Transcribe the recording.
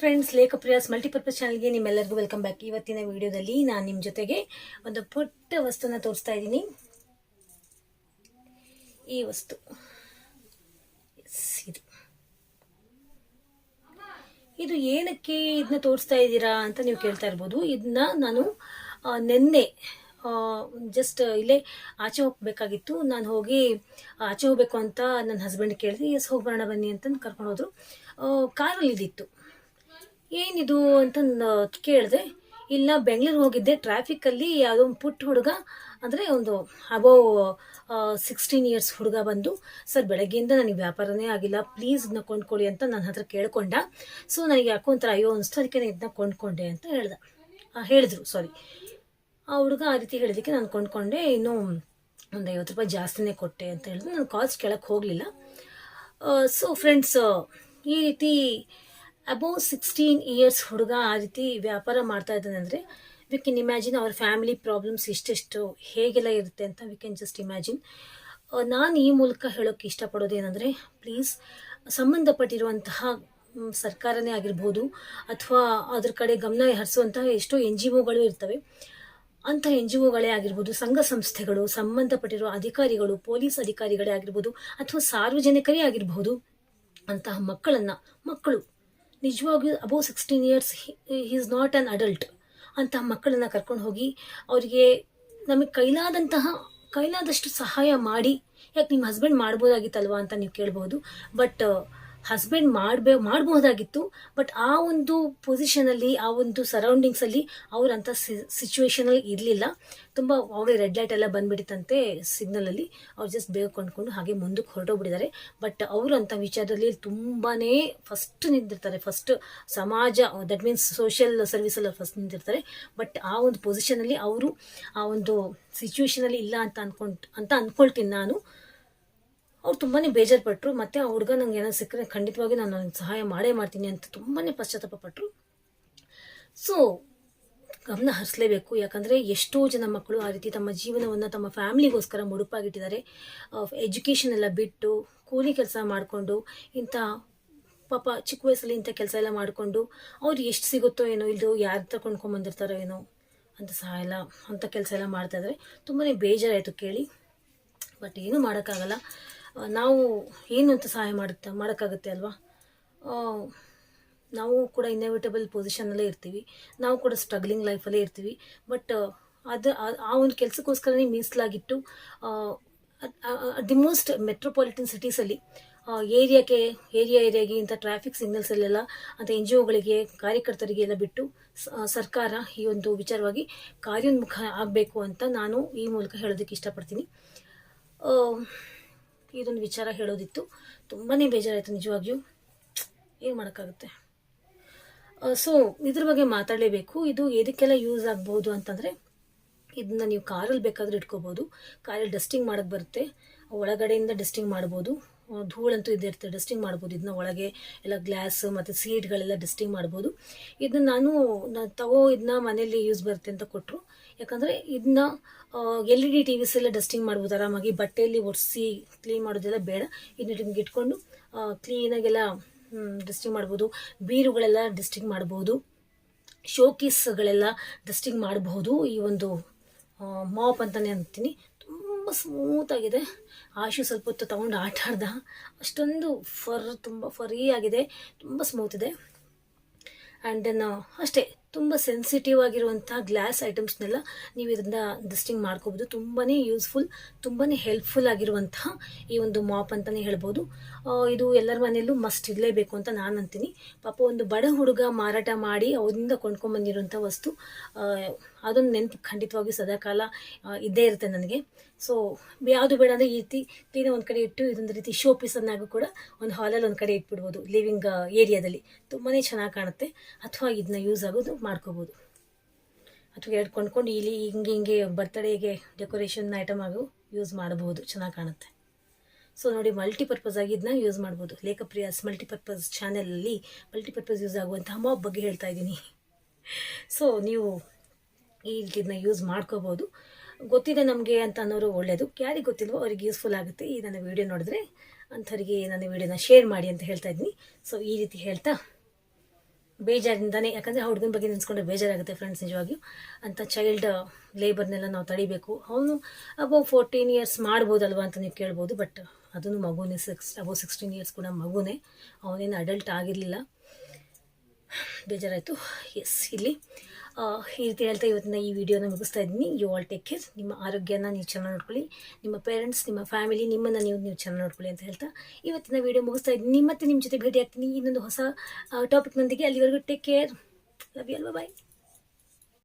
Friends, ಲೇಖಪ್ರಿಯಾಸ್ multipurpose ಚಾನಲ್ಗೆ ನಿಮ್ಮೆಲ್ಲರಿಗೂ welcome back. ಇವತ್ತಿನ ವಿಡಿಯೋದಲ್ಲಿ ನಾನು ನಿಮ್ಮ ಜೊತೆಗೆ ಒಂದು ಪುಟ್ಟ ವಸ್ತುನ ತೋರಿಸ್ತಾ ಇದ್ದೀನಿ. ಈ ವಸ್ತು ಇದು ಏನಕ್ಕೆ ಇದನ್ನ ತೋರಿಸ್ತಾ ಇದ್ದೀರಾ ಅಂತ ನೀವು ಕೇಳ್ತಾ ಇರ್ಬೋದು. ಇದನ್ನ ನಾನು ನಿನ್ನೆ ಜಸ್ಟ್ ಇಲ್ಲೇ ಆಚೆ ಹೋಗ್ಬೇಕಾಗಿತ್ತು. ನಾನು ಹೋಗಿ ಆಚೆ ಹೋಗ್ಬೇಕು ಅಂತ ನನ್ನ ಹಸ್ಬೆಂಡ್ ಕೇಳಿದೆ. ಎಸ್, ಹೋಗ್ಬರೋಣ ಬನ್ನಿ ಅಂತ ಕರ್ಕೊಂಡು ಹೋದ್ರು. ಕಾರಲ್ಲಿ ಇದ್ದಿತ್ತು. ಏನಿದು ಅಂತ ಕೇಳಿದೆ. ಇಲ್ಲ, ಬೆಂಗಳೂರಿಗೆ ಹೋಗಿದ್ದೆ, ಟ್ರಾಫಿಕ್ಕಲ್ಲಿ ಯಾವುದೋ ಒಂದು ಪುಟ್ಟ ಹುಡುಗ, ಅಂದರೆ ಒಂದು ಅಬೌವ್ 16 ಇಯರ್ಸ್ ಹುಡುಗ ಬಂದು, ಸರ್ ಬೆಳಗ್ಗೆಯಿಂದ ನನಗೆ ವ್ಯಾಪಾರನೇ ಆಗಿಲ್ಲ, ಪ್ಲೀಸ್ ಇದನ್ನ ಕೊಂಡ್ಕೊಳ್ಳಿ ಅಂತ ನನ್ನ ಹತ್ರ ಕೇಳ್ಕೊಂಡ. ಸೊ ನನಗೆ ಯಾಕೋ ಒಂಥರ ಅಯ್ಯೋ ಅನಿಸ್ತು, ಅದಕ್ಕೆ ನಾನು ಇದನ್ನ ಕೊಂಡ್ಕೊಂಡೆ ಅಂತ ಹೇಳಿದ್ರು. ಆ ಹುಡುಗ ಆ ರೀತಿ ಹೇಳಿದಕ್ಕೆ ನಾನು ಕೊಂಡ್ಕೊಂಡೆ. ಇನ್ನೂ ಒಂದು 50 ರೂಪಾಯಿ ಜಾಸ್ತಿನೇ ಕೊಟ್ಟೆ ಅಂತ ಹೇಳಿದ್ರು. ನಾನು ಕಾಸ್ಟ್ ಕೇಳಕ್ಕೆ ಹೋಗಲಿಲ್ಲ. ಸೊ ಫ್ರೆಂಡ್ಸ್, ಈ ರೀತಿ ಅಬೌವ್ 16 ಇಯರ್ಸ್ ಹುಡುಗ ಆ ರೀತಿ ವ್ಯಾಪಾರ ಮಾಡ್ತಾ ಇದ್ದಾನೆ ಅಂದರೆ ವಿ ಕ್ಯಾನ್ ಇಮ್ಯಾಜಿನ್ ಅವ್ರ ಫ್ಯಾಮಿಲಿ ಪ್ರಾಬ್ಲಮ್ಸ್ ಎಷ್ಟೆಷ್ಟು ಹೇಗೆಲ್ಲ ಇರುತ್ತೆ ಅಂತ ವಿ ಕ್ಯಾನ್ ಜಸ್ಟ್ ಇಮ್ಯಾಜಿನ್. ನಾನು ಈ ಮೂಲಕ ಹೇಳೋಕ್ಕೆ ಇಷ್ಟಪಡೋದೇನೆಂದರೆ, ಪ್ಲೀಸ್ ಸಂಬಂಧಪಟ್ಟಿರುವಂತಹ ಸರ್ಕಾರನೇ ಆಗಿರ್ಬೋದು ಅಥವಾ ಅದ್ರ ಕಡೆ ಗಮನ ಹರಿಸುವಂತಹ ಎಷ್ಟೋ NGOಗಳು ಇರ್ತವೆ. ಅಂಥ NGOಗಳೇ ಆಗಿರ್ಬೋದು, ಸಂಘ ಸಂಸ್ಥೆಗಳು, ಸಂಬಂಧಪಟ್ಟಿರೋ ಅಧಿಕಾರಿಗಳು, ಪೊಲೀಸ್ ಅಧಿಕಾರಿಗಳೇ ಆಗಿರ್ಬೋದು ಅಥವಾ ಸಾರ್ವಜನಿಕರೇ ಆಗಿರಬಹುದು, ಅಂತಹ ಮಕ್ಕಳು ನಿಜವಾಗಿಯೂ above 16 years, he is not on adult, ಅಂತಹ ಮಕ್ಕಳನ್ನು ಕರ್ಕೊಂಡು ಹೋಗಿ ಅವರಿಗೆ ನಮಗೆ ಕೈಲಾದಷ್ಟು ಸಹಾಯ ಮಾಡಿ. ಯಾಕೆ ನಿಮ್ಮ ಹಸ್ಬೆಂಡ್ ಮಾಡ್ಬೋದಾಗಿತ್ತಲ್ವಾ ಅಂತ ನೀವು ಕೇಳ್ಬೋದು. But husband ಮಾಡ್ಬೋದಾಗಿತ್ತು. ಬಟ್ ಆ ಒಂದು ಪೊಸಿಷನಲ್ಲಿ, ಆ ಒಂದು ಸರೌಂಡಿಂಗ್ಸಲ್ಲಿ ಅವ್ರಂಥ ಸಿಚುವೇಶನಲ್ಲಿ ಇರಲಿಲ್ಲ. ತುಂಬ ಅವರೇ ರೆಡ್ ಲೈಟ್ ಎಲ್ಲ ಬಂದ್ಬಿಟ್ಟಿತ್ತಂತೆ ಸಿಗ್ನಲಲ್ಲಿ. ಅವ್ರು ಜಸ್ಟ್ ಬೇಗ ಕೊಂಡ್ಕೊಂಡು ಹಾಗೆ ಮುಂದಕ್ಕೆ ಹೊರಟೋಗ್ಬಿಟ್ಟಿದ್ದಾರೆ. ಬಟ್ ಅವರು ಅಂಥ ವಿಚಾರದಲ್ಲಿ ತುಂಬಾ ಫಸ್ಟ್ ನಿಂತಿರ್ತಾರೆ. ಫಸ್ಟ್ ಸಮಾಜ, ದಟ್ ಮೀನ್ಸ್ ಸೋಷಿಯಲ್ ಸರ್ವಿಸಲ್ಲಿ ಫಸ್ಟ್ ನಿಂತಿರ್ತಾರೆ. ಬಟ್ ಆ ಒಂದು ಪೊಸಿಷನಲ್ಲಿ ಅವರು ಆ ಒಂದು ಸಿಚುವೇಶನಲ್ಲಿ ಇಲ್ಲ ಅಂತ ಅಂದ್ಕೊಳ್ತೀನಿ ನಾನು. ಅವ್ರು ತುಂಬಾ ಬೇಜಾರುಪಟ್ಟರು. ಮತ್ತು ಆ ಹುಡುಗ ನಂಗೆ ಏನೋ ಸಿಕ್ಕರೆ ಖಂಡಿತವಾಗಿ ನಾನು ಅವ್ನಿಗೆ ಸಹಾಯ ಮಾಡ್ತೀನಿ ಅಂತ ತುಂಬಾ ಪಶ್ಚಾತ್ತಾಪ ಪಟ್ಟರು. ಸೊ ಗಮನ ಹರಿಸಲೇಬೇಕು. ಯಾಕಂದರೆ ಎಷ್ಟೋ ಜನ ಮಕ್ಕಳು ಆ ರೀತಿ ತಮ್ಮ ಜೀವನವನ್ನು ತಮ್ಮ ಫ್ಯಾಮಿಲಿಗೋಸ್ಕರ ಮುಡುಪಾಗಿಟ್ಟಿದ್ದಾರೆ. ಎಜುಕೇಷನ್ ಎಲ್ಲ ಬಿಟ್ಟು ಕೂಲಿ ಕೆಲಸ ಮಾಡಿಕೊಂಡು, ಇಂಥ ಪಾಪ ಚಿಕ್ಕ ವಯಸ್ಸಲ್ಲಿ ಇಂಥ ಕೆಲಸ ಎಲ್ಲ ಮಾಡಿಕೊಂಡು ಅವ್ರು ಎಷ್ಟು ಸಿಗುತ್ತೋ ಏನೋ, ಇಲ್ಲದು ಯಾರ ಹತ್ರ ಕೊಂಡ್ಕೊಂಬಂದಿರ್ತಾರೋ ಏನೋ ಅಂತ ಸಹಾಯ ಎಲ್ಲ ಅಂಥ ಕೆಲಸ ಎಲ್ಲ ಮಾಡ್ತಾಯಿದ್ದಾರೆ. ತುಂಬಾ ಬೇಜಾರಾಯಿತು ಕೇಳಿ. ಬಟ್ ಏನೂ ಮಾಡೋಕ್ಕಾಗಲ್ಲ. ನಾವು ಏನು ಅಂತ ಸಹಾಯ ಮಾಡೋಕ್ಕಾಗುತ್ತೆ ಅಲ್ವಾ. ನಾವು ಕೂಡ ಇನ್ಎವಿಟಬಲ್ ಪೊಸಿಷನ್ನಲ್ಲೇ ಇರ್ತೀವಿ. ನಾವು ಕೂಡ ಸ್ಟ್ರಗ್ಲಿಂಗ್ ಲೈಫಲ್ಲೇ ಇರ್ತೀವಿ. ಬಟ್ ಆ ಒಂದು ಕೆಲಸಕ್ಕೋಸ್ಕರನೇ ಮೀಸಲಾಗಿಟ್ಟು ದಿ ಮೋಸ್ಟ್ ಮೆಟ್ರೋಪಾಲಿಟನ್ ಸಿಟೀಸಲ್ಲಿ ಏರಿಯಾಗೆ ಇಂಥ ಟ್ರಾಫಿಕ್ ಸಿಗ್ನಲ್ಸಲ್ಲೆಲ್ಲ ಅಂತ NGOಗಳಿಗೆ, ಕಾರ್ಯಕರ್ತರಿಗೆ ಎಲ್ಲ ಬಿಟ್ಟು ಸರ್ಕಾರ ಈ ಒಂದು ವಿಚಾರವಾಗಿ ಕಾರ್ಯೋನ್ಮುಖ ಆಗಬೇಕು ಅಂತ ನಾನು ಈ ಮೂಲಕ ಹೇಳೋದಕ್ಕೆ ಇಷ್ಟಪಡ್ತೀನಿ. ಇದೊಂದು ವಿಚಾರ ಹೇಳೋದಿತ್ತು. ತುಂಬಾ ಬೇಜಾರಾಯಿತು ನಿಜವಾಗಿಯೂ. ಏನು ಮಾಡೋಕ್ಕಾಗುತ್ತೆ. ಸೊ ಇದ್ರ ಬಗ್ಗೆ ಮಾತಾಡಲೇಬೇಕು. ಇದು ಎದಕ್ಕೆಲ್ಲ ಯೂಸ್ ಆಗ್ಬೋದು ಅಂತಂದರೆ, ಇದನ್ನ ನೀವು ಕಾರಲ್ಲಿ ಬೇಕಾದರೂ ಇಟ್ಕೋಬೋದು. ಕಾರಲ್ಲಿ ಡಸ್ಟಿಂಗ್ ಮಾಡೋಕ್ಕೆ ಬರುತ್ತೆ. ಒಳಗಡೆಯಿಂದ ಡಸ್ಟಿಂಗ್ ಮಾಡ್ಬೋದು. ಧೂಳಂತೂ ಇದ್ದೇ ಇರುತ್ತೆ, ಡಸ್ಟಿಂಗ್ ಮಾಡ್ಬೋದು. ಇದನ್ನ ಒಳಗೆ ಎಲ್ಲ ಗ್ಲಾಸ್ ಮತ್ತು ಸೀಟ್ಗಳೆಲ್ಲ ಡಸ್ಟಿಂಗ್ ಮಾಡ್ಬೋದು. ಇದನ್ನ ನಾನು ಇದನ್ನ ಮನೇಲಿ ಯೂಸ್ ಬರುತ್ತೆ ಅಂತ ಕೊಟ್ಟರು. ಯಾಕಂದರೆ ಇದನ್ನ LED TVs ಎಲ್ಲ ಡಸ್ಟಿಂಗ್ ಮಾಡ್ಬೋದು ಆರಾಮಾಗಿ. ಬಟ್ಟೆಯಲ್ಲಿ ಒರೆಸಿ ಕ್ಲೀನ್ ಮಾಡೋದೆಲ್ಲ ಬೇಡ. ಇದನ್ನ ನಿಮ್ಗೆ ಇಟ್ಕೊಂಡು ಕ್ಲೀನಾಗೆಲ್ಲ ಡಸ್ಟಿಂಗ್ ಮಾಡ್ಬೋದು. ಬೀರುಗಳೆಲ್ಲ ಡಸ್ಟಿಂಗ್ ಮಾಡ್ಬೋದು. ಶೋಕೀಸ್ಗಳೆಲ್ಲ ಡಸ್ಟಿಂಗ್ ಮಾಡಬಹುದು. ಈ ಒಂದು ಮಾಪ್ ಅಂತಲೇ ಅಂತೀನಿ. ತುಂಬ ಸ್ಮೂತಾಗಿದೆ. ಆಶು ಸ್ವಲ್ಪ ಹೊತ್ತು ತೊಗೊಂಡು ಆಟ ಆಡ್ದ. ಅಷ್ಟೊಂದು ತುಂಬ ಫರೀ ಆಗಿದೆ, ತುಂಬ ಸ್ಮೂತ್ ಇದೆ. ಆ್ಯಂಡ್ ದೆನ್ ಅಷ್ಟೇ, ತುಂಬ ಸೆನ್ಸಿಟಿವ್ ಆಗಿರುವಂಥ ಗ್ಲಾಸ್ ಐಟಮ್ಸ್ನೆಲ್ಲ ನೀವು ಇದರಿಂದ ಡಸ್ಟಿಂಗ್ ಮಾಡ್ಕೋಬೋದು. ತುಂಬಾ ಯೂಸ್ಫುಲ್, ತುಂಬಾ ಹೆಲ್ಪ್ಫುಲ್ ಆಗಿರುವಂತಹ ಈ ಒಂದು ಮಾಪ್ ಅಂತಲೇ ಹೇಳ್ಬೋದು. ಇದು ಎಲ್ಲರ ಮನೆಯಲ್ಲೂ ಮಸ್ಟ್ ಇರಲೇಬೇಕು ಅಂತ ನಾನು ಅಂತೀನಿ. ಪಾಪ ಒಂದು ಬಡ ಹುಡುಗ ಮಾರಾಟ ಮಾಡಿ ಅವರಿಂದ ಕೊಂಡ್ಕೊಂಬಂದಿರುವಂಥ ವಸ್ತು, ಅದೊಂದು ನೆನಪು ಖಂಡಿತವಾಗಿ ಸದಾಕಾಲ ಇದ್ದೇ ಇರುತ್ತೆ ನನಗೆ. ಸೊ ಯಾವುದು ಬೇಡ ಅಂದರೆ ಈ ರೀತಿ ಕ್ಲೀನ ಒಂದು ಕಡೆ ಇಟ್ಟು ಇದೊಂದು ರೀತಿ ಶೋ ಪೀಸನ್ನಾಗೂ ಕೂಡ ಒಂದು ಹಾಲಲ್ಲಿ ಒಂದು ಕಡೆ ಇಟ್ಬಿಡ್ಬೋದು. ಲಿವಿಂಗ್ ಏರಿಯಾದಲ್ಲಿ ತುಂಬಾ ಚೆನ್ನಾಗಿ ಕಾಣುತ್ತೆ. ಅಥವಾ ಇದನ್ನ ಯೂಸ್ ಆಗೋದು ಮಾಡ್ಕೋಬೋದು. ಅಥವಾ ಎರಡು ಕೊಂಡ್ಕೊಂಡು ಇಲ್ಲಿ ಹಿಂಗೆ ಬರ್ತ್ಡೇಗೆ ಡೆಕೋರೇಷನ್ ಐಟಮ್ ಆಗು ಯೂಸ್ ಮಾಡಬಹುದು, ಚೆನ್ನಾಗಿ ಕಾಣುತ್ತೆ. ಸೊ ನೋಡಿ, ಮಲ್ಟಿಪರ್ಪಸ್ ಆಗಿ ಇದನ್ನ ಯೂಸ್ ಮಾಡ್ಬೋದು. ಲೇಖಪ್ರಿಯಾಸ್ ಮಲ್ಟಿಪರ್ಪಸ್ ಚಾನೆಲಲ್ಲಿ ಮಲ್ಟಿಪರ್ಪಸ್ ಯೂಸ್ ಆಗುವಂತಹ ಮಾಪ್ ಬಗ್ಗೆ ಹೇಳ್ತಾ ಇದ್ದೀನಿ. ಸೊ ನೀವು ಈ ರೀತಿ ಇದನ್ನ ಯೂಸ್ ಮಾಡ್ಕೋಬೋದು. ಗೊತ್ತಿದೆ ನಮಗೆ ಅಂತ ಅನ್ನೋರು ಒಳ್ಳೆಯದು. ಯಾರಿಗೆ ಗೊತ್ತಿಲ್ವೋ ಅವ್ರಿಗೆ ಯೂಸ್ಫುಲ್ ಆಗುತ್ತೆ ಈ ನನ್ನ ವಿಡಿಯೋ ನೋಡಿದ್ರೆ. ಅಂಥವ್ರಿಗೆ ನನ್ನ ವಿಡಿಯೋನ ಶೇರ್ ಮಾಡಿ ಅಂತ ಹೇಳ್ತಾ ಇದ್ದೀನಿ. ಸೊ ಈ ರೀತಿ ಹೇಳ್ತಾ ಬೇಜಾರಿಂದನೇ, ಯಾಕಂದರೆ ಆ ಹುಡುಗನ ಬಗ್ಗೆ ನೆನೆಸ್ಕೊಂಡ್ರೆ ಬೇಜಾರಾಗುತ್ತೆ ಫ್ರೆಂಡ್ಸ್ ನಿಜವಾಗಿಯೂ. ಅಂತ ಚೈಲ್ಡ್ ಲೇಬರ್ನೆಲ್ಲ ನಾವು ತಡಿಬೇಕು. ಅವನು ಅಬೌವ್ 14 ಇಯರ್ಸ್ ಮಾಡ್ಬೋದಲ್ವ ಅಂತ ನೀವು ಕೇಳ್ಬೋದು, ಬಟ್ ಅದನ್ನು ಮಗುನೇ, ಅಬೌವ್ 16 ಇಯರ್ಸ್ ಕೂಡ ಮಗುನೇ, ಅವನೇನು ಅಡಲ್ಟ್ ಆಗಿರಲಿಲ್ಲ. ಬೇಜಾರಾಯಿತು. ಎಸ್, ಇಲ್ಲಿ ಈ ರೀತಿ ಹೇಳ್ತಾ ಇವತ್ತಿನ ಈ ವಿಡಿಯೋನ ಮುಗಿಸ್ತಾ ಇದ್ದೀನಿ. You all take care. ನಿಮ್ಮ ಆರೋಗ್ಯನ ನೀವು ಚೆನ್ನಾಗಿ ನೋಡ್ಕೊಳ್ಳಿ, ನಿಮ್ಮ ಪೇರೆಂಟ್ಸ್, ನಿಮ್ಮ ಫ್ಯಾಮಿಲಿ, ನಿಮ್ಮನ್ನು ನೀವು ಚೆನ್ನಾಗಿ ನೋಡ್ಕೊಳ್ಳಿ ಅಂತ ಹೇಳ್ತಾ ಇವತ್ತಿನ ವಿಡಿಯೋ ಮುಗಿಸ್ತಾ ಇದ್ದೀನಿ. ಮತ್ತೆ ನಿಮ್ಮ ಜೊತೆ ಭೇಟಿ ಆಗ್ತೀನಿ ಇನ್ನೊಂದು ಹೊಸ ಟಾಪಿಕ್ನೊಂದಿಗೆ. ಅಲ್ಲಿವರೆಗೂ take care. Love you all. Bye.